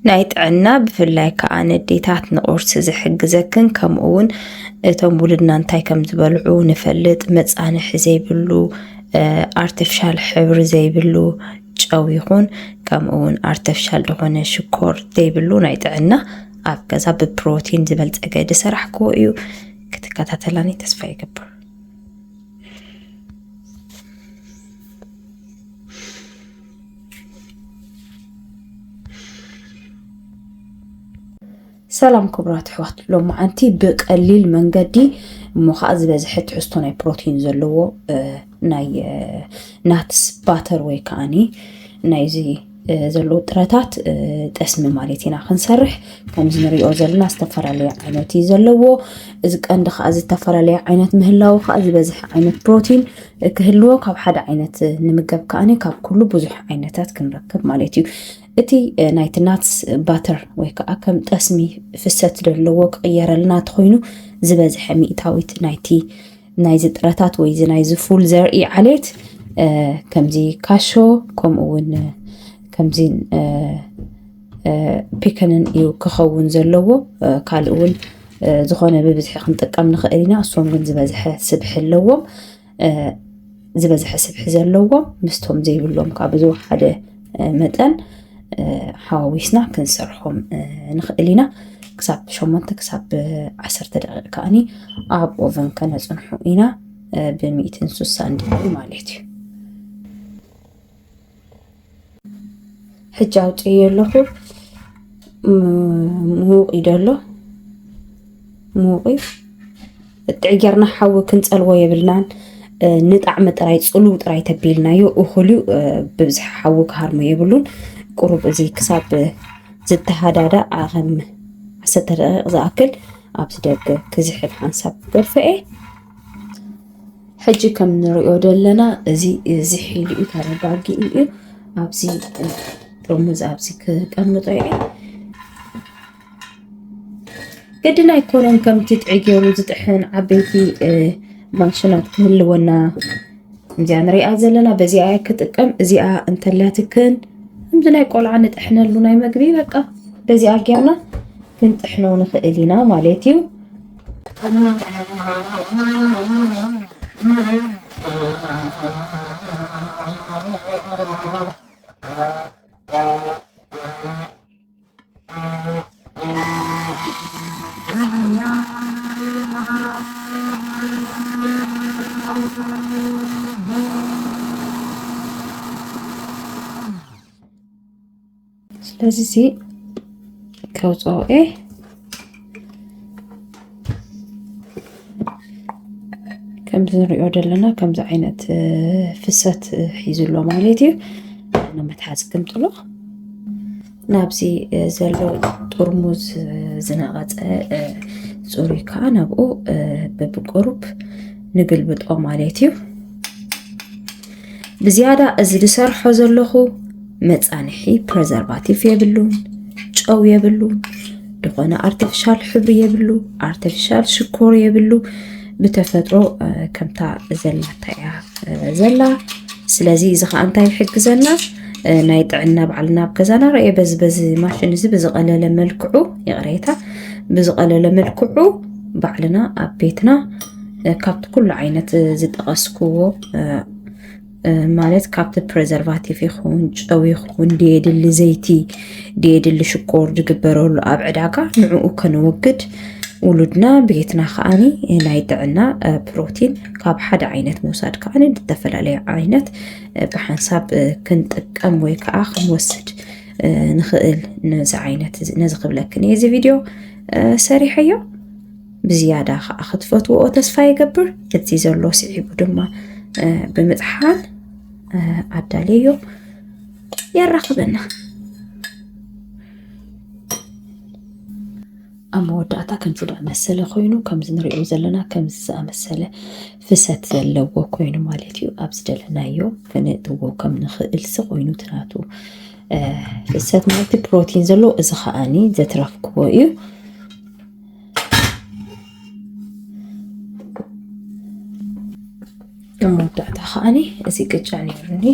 ናይ ጥዕና ብፍላይ ከዓ ንዴታት ንቁርሲ ዝሕግዘክን ከምኡውን እቶም ውልድና እንታይ ከም ዝበልዑ ንፈልጥ መፃንሒ ዘይብሉ አርቲፊሻል ሕብሪ ዘይብሉ ጨው ይኹን ከምኡውን አርቲፊሻል ዝኾነ ሽኮር ዘይብሉ ናይ ጥዕና ኣብ ገዛ ብፕሮቲን ዝበልፀገ ዝሰራሕክዎ እዩ። ክትከታተላኒ ተስፋ ይገብር። ሰላም ክቡራት ኣሕዋት ሎሚ ዓንቲ ብቀሊል መንገዲ እሞ ከዓ ዝበዝሐ ትሕዝቶ ናይ ፕሮቲን ዘለዎ ናይ ናትስ ባተር ወይ ከዓኒ ናይዚ ዘለዎ ጥረታት ጠስሚ ማለት ኢና ክንሰርሕ ከምዚ ንሪኦ ዘለና ዝተፈላለዩ ዓይነት እዩ ዘለዎ እዚ ቀንዲ ከዓ ዝተፈላለዩ ዓይነት ምህላው ከዓ ዝበዝሐ ዓይነት ፕሮቲን ክህልዎ ካብ ሓደ ዓይነት ንምገብ ከዓኒ ካብ ኩሉ ብዙሕ ዓይነታት ክንረክብ ማለት እዩ። እቲ ናይቲ ናትስ ባተር ወይ ከዓ ከም ጠስሚ ፍሰት ዘለዎ ክቅየረልና ተኮይኑ ዝበዝሐ ሚእታዊት ናይቲ ናይዚ ጥረታት ወይ ናይዚ ፉል ዘርኢ ዓሌት ከምዚ ካሾ ከምኡውን ከምዚ ፒከንን እዩ ክኸውን ዘለዎ ካልእ እውን ዝኾነ ብብዝሒ ክንጥቀም ንኽእል ኢና እሶም ግን ዝበዝሐ ስብሒ ኣለዎም ዝበዝሐ ስብሒ ዘለዎም ምስቶም ዘይብሎም ካብ ብዝወሓደ መጠን ሓዋዊስና ክንሰርሖም ንኽእል ኢና ክሳብ 8 ክሳብ 10 ደቂቃ ከዓኒ ኣብ ኦቨን ከነፅንሑ ኢና ብ160 ዲግሪ ማለት እዩ። ሕጂ ኣውፅዮ ኣለኹ ምውቕ ይደሎ ምውቕ ጥዕጌርና ሓዊ ክንፀልዎ የብልናን ንጣዕሚ ጥራይ ፅሉው ጥራይ ተቢልናዮ እኹልዩ ብብዝሒ ሓዊ ክሃርሞ የብሉን ቁሩብ እዚ ክሳብ ዝተሃዳዳ ከም 10 ደቂቕ ዝኣክል ኣብዚ ደገ ክዝሕል ሓንሳብ ገርፈአ ሕጂ ከም ንሪኦ ዘለና እዚ ዝሒሉ እዩ ተረጋጊኡ እዩ ኣብዚ ጥርሙዝ ኣብዚ ክቀምጦ እየ ግድን ኣይኮነን ከምቲ ጥዕጌሩ ዝጥሕን ዓበይቲ ማሽናት ክህልወና እዚኣ ንሪኣ ዘለና በዚኣ ክጥቀም እዚኣ እንተላትክን ከምዚ ናይ ቆልዓ ንጥሕነሉ ናይ መግቢ በቃ በዚኣ ጌርና ክንጥሕኖ ንኽእል ኢና ማለት እዩ። ስለዚ ከውፅኦ ከምዚ ንሪኦ ዘለና ከምዚ ዓይነት ፍሰት ሒዙሎ ማለት እዩ። ንመትሓዚ ክምጥሎ ናብዚ ዘሎ ጥርሙዝ ዝነቐፀ ፅሩይ ከዓ ናብኡ በብቆሩብ ንግልብጦ ማለት እዩ። ብዝያዳ እዚ ዝሰርሖ ዘለኹ መፃንሒ ፕሬዘርቫቲቭ የብሉን ጨው የብሉ ድኾነ አርቲፊሻል ሕብሪ የብሉ አርቲፊሻል ሽኮር የብሉ ብተፈጥሮ ከምታ ዘላታ እያ ዘላ ስለዚ እዚ ከዓ እንታይ ይሕግዘና ናይ ጥዕና ባዕልና ኣብ ገዛና ርአ በዚ ማሽን እዚ ብዝቐለለ መልክዑ ይቕሬታ ብዝቐለለ መልክዑ ባዕልና ኣብ ቤትና ካብቲ ኩሉ ዓይነት ዝጠቐስክዎ ማለት ካብቲ ፕሬዘርቫቲቭ ይኹን ጨው ይኹን ድየድሊ ዘይቲ ድየድሊ ሽኮር ዝግበረሉ ኣብ ዕዳጋ ንዕኡ ከንወግድ ውሉድና ቤትና ከዓኒ ናይ ጥዕና ፕሮቲን ካብ ሓደ ዓይነት ምውሳድ ከዓኒ ዝተፈላለዩ ዓይነት ብሓንሳብ ክንጥቀም ወይ ከዓ ክንወስድ ንኽእል ነዚ ዓይነት ነዚ ክብለክን እዚ ቪድዮ ሰሪሐዮ ብዝያዳ ከዓ ክትፈትውኦ ተስፋ ይገብር እቲ ዘሎ ስዒቡ ድማ ብምጥሓን ኣዳልዮ የራኽበና ኣብ መወዳእታ ከምዚ መሰለ ኮይኑ ከምዚ ንሪኦ ዘለና ከምዚ ዝኣመሰለ ፍሰት ዘለዎ ኮይኑ ማለት እዩ ኣብ ዝደለናዮ ክንእትዎ ከም ንኽእል ኮይኑ ትናቱ ፍሰት ማለት ፕሮቲን ዘሎ እዚ ከዓኒ ዘትረፍክዎ እዩ መወዳእታ ከዓኒ እዚ ቅጫ ነይሩኒ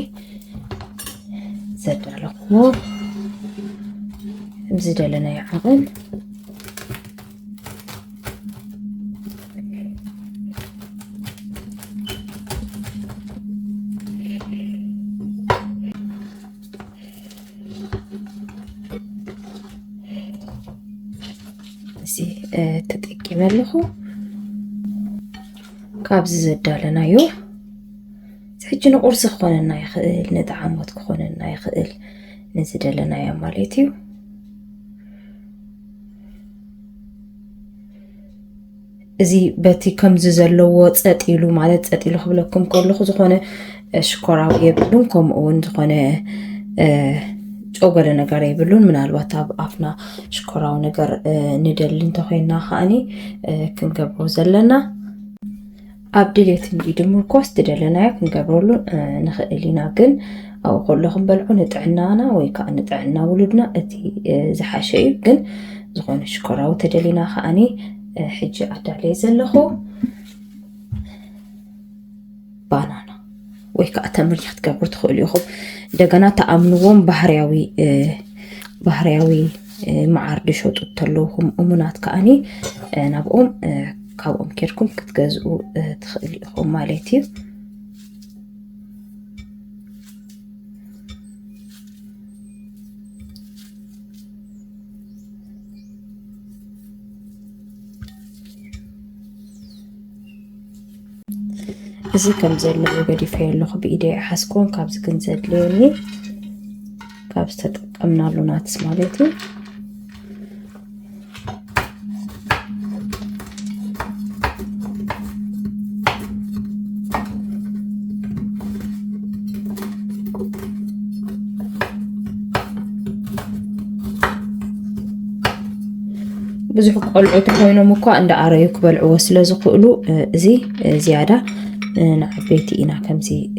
ዘዳለኽዎ بزدلنا يعقل زي تتأكي ملخو كابز زدالنا يو حجنا قرص خوننا يخيل ندعمت خوننا يخيل نزدلنا يا ماليتيو زي باتي كم زلوا تقيلو مالت تقيلو خبلكم كله خزخونه شكراو يبلون كم اون زخونه اوغل نغار يبلون ምናልባት አፍና ሽኮራው ነገር ንደልን ተኾይና ኻኒ ክንገብሮ ዘለና አብድሌት እንዲድሙ ኮስት ደለና ክንገብሮሉ ንኽእሊና ግን አው ኩልኹም በልዑ ንጥዕናና ወይ ከዓ ንጥዕና ውሉድና እቲ ዝሓሸዩ ግን ዝኾነ ሽኮራው ተደሊና ኻኒ ሕጂ አዳለይ ዘለኹ ባናና ወይ ከዓ ተምሪ ክትገብሩ ትኽእሉ ኢኹም እንደገና ተአምንዎም ባህርያዊ መዓር ድሸጡ ተለኹም እሙናት ከአኒ ናብኦም ካብኦም ኬርኩም ክትገዝኡ ትኽእሉ ኢኹም ማለት እዩ إذا كم زلنا وقدي فيلو بإيدي حسكون كابز كنزل لوني كابز تتقمنا لونات سمالتي بزح قلعو تخوينو مكو عند عرايو كبلعو وسلازو قلو زي زيادة نعبيتي إنا كمزي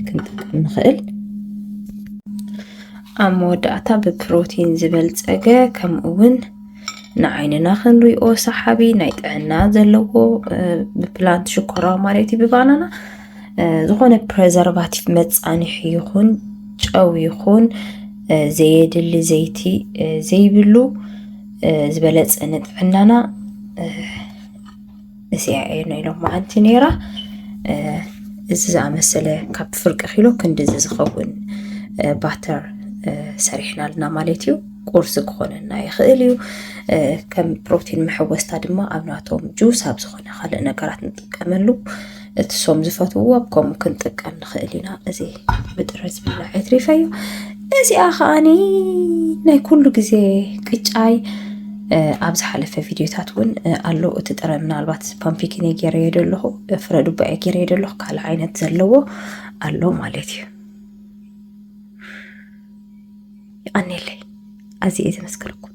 كنت نخيل أموداتا ببروتين زبلت أجا كم أون نعيننا خنريو صحابي نايتعنا زلوو ببلانت شكرا ماليتي ببانانا زخون بريزرفاتيف متصاني حيخون جاو يخون زيد اللي زيتي زي بلو زبلت نتعنانا زيعينا إلو معانتي نيرا إذا مسألة كاب فرق خيلو كندز زخون باتر سريحنا لنا مالتيو قرص كوننا يخيليو كم بروتين محوس تادما أبناتهم جوس هابزخون خلق نقرات نتكملو تسوم زفتو بكم كنت أكمل خيلينا زي بدرس بالله عتريفيو زي آخاني ناي كله جزي كتاي أبز حلف فيديو تاتون قالو تترى من البات بامبيكيني جريدو له فرادو بقى جريدو له كال عينة زلوه قالو مالتيو يعني لي أزي إذا مسكركم